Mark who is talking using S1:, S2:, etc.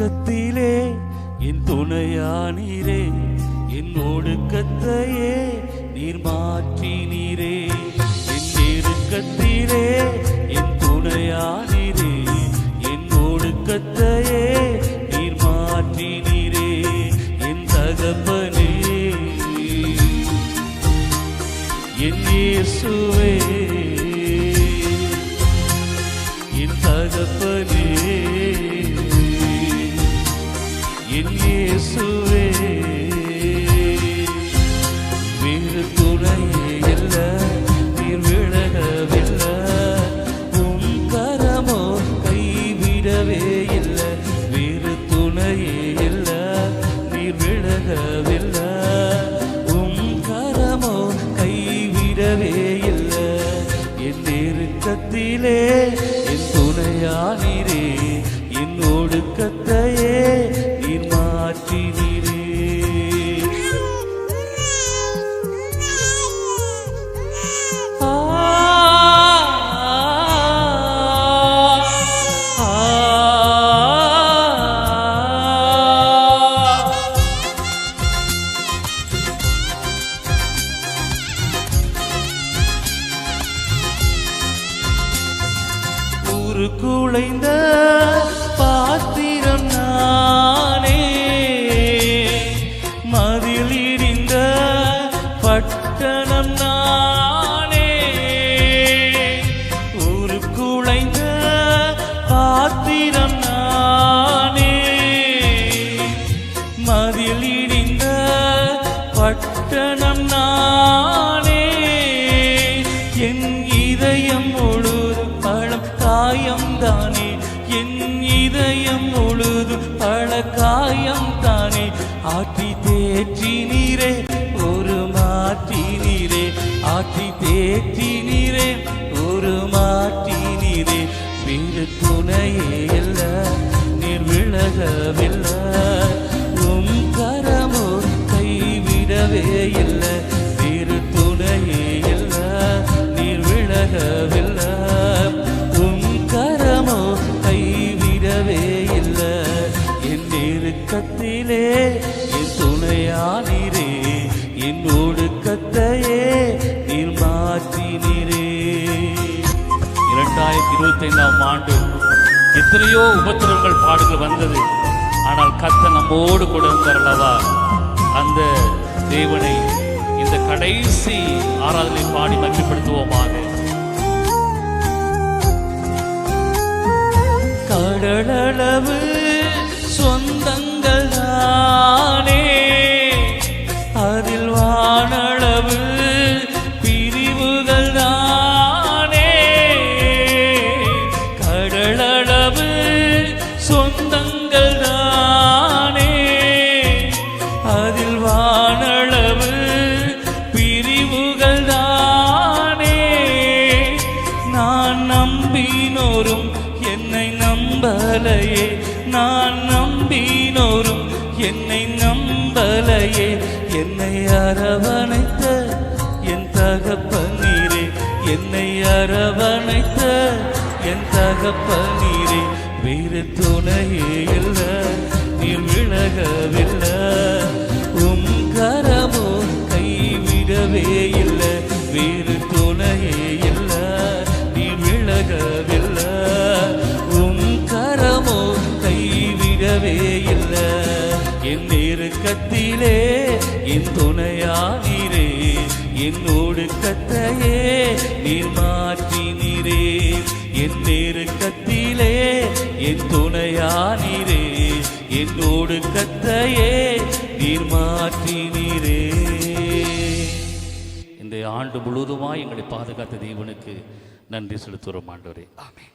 S1: நெருக்கத்திலே என் துணையானீரே, என் ஒடுக்கத்தையே நீர் மாற்றினீரே. என் நெருக்கத்திலே என் துணையானீரே, என் ஒடுக்கத்தையே நீர் மாற்றினீரே. என் தகப்பனே, என் இயேசுவே, என் தகப்பனே, என் இயேசுவே. வேறு துணையே இல்ல, நீர் விலகவில்லை, உம் கரமோ கைவிடவே இல்லை. வேறு துணையே இல்ல, நீர் விலகவில்லை, உம் கரமோ கைவிடவே இல்லை. என் நெருக்கத்திலே என் துணையானீரே, என் ஒடுக்கத்தையே நீர் மாற்றினீரே. குலைந்த பாத்திரம் நானே, மதில் இடிந்த பட்டணம் நானே. ஒரு குலைந்த பாத்திரம் நானே, மதில் இடிந்த பட்டணம் நானே. என் இதயம் முழுது பழம் காயம் தானே, என் இதயம் முழுது பல காயம் தானே. ஆற்றி தேற்றி நீரே ஒரு மாற்றி நீரே, ஆற்றி தேற்றி நீரே ஒரு மாற்றி நீரே. வேறு துணையே இல்ல, நீர் விலகவில்லை, உம் கரமோ கைவிடவே இல்லை. வேறு துணையே இல்ல, நீர் விலகவில்லை, உம் கரமோ கைவிடவே இல்லை. என் நெருக்கத்திலே என் துணையானீரே, என் ஒடுக்கத்தையே நீர் மாற்றினீரே. 2025ஆம் ஆண்டு எத்தனையோ உபத்திரவங்கள் பாடுகள் வந்தது. ஆனால் கர்த்தர் நம்மோடு கூட இருந்தாரல்லவா, அந்த தேவனை இந்த கடைசி ஆராதனை பாடி மகிமைப்படுத்துவோமாக. கடலளவு சொந்தங்கள் தானே, அதில் வானளவு பிரிவுகள் தானே. கடலளவு சொந்தங்கள் தானே, அதில் வானளவு பிரிவுகள் தானே. நான் நம்பினோரும் என்னை நம்பலையே, நான் நம்பினோரும் என்னை நம்பலையே. என்னை அரவணைத்த என் தகப்பனீரே, என்னை அரவணைத்த என் தகப்பனீரே. வேறு துணையே இல்ல, நீர் விலகவில்லை, உம் கரமோ கைவிடவே இல்லை. வேறு துணையே இல்ல, நீர் விலகவில்லை, உம் கரமோ கைவிடவே இல்லை. என் நெருக்கத்திலே என் துணையானீரே, என் ஒடுக்கத்தையே நீர் மாற்றினீரே. என் நெருக்கத்திலே என் துணையானீரே, என் ஒடுக்கத்தையே நீர் மாற்றினீரே. இந்த ஆண்டு முழுவதுமாய் எங்களை பாதுகாத்த தேவனுக்கு நன்றி செலுத்துகிறோம் ஆண்டவரே. ஆமென்.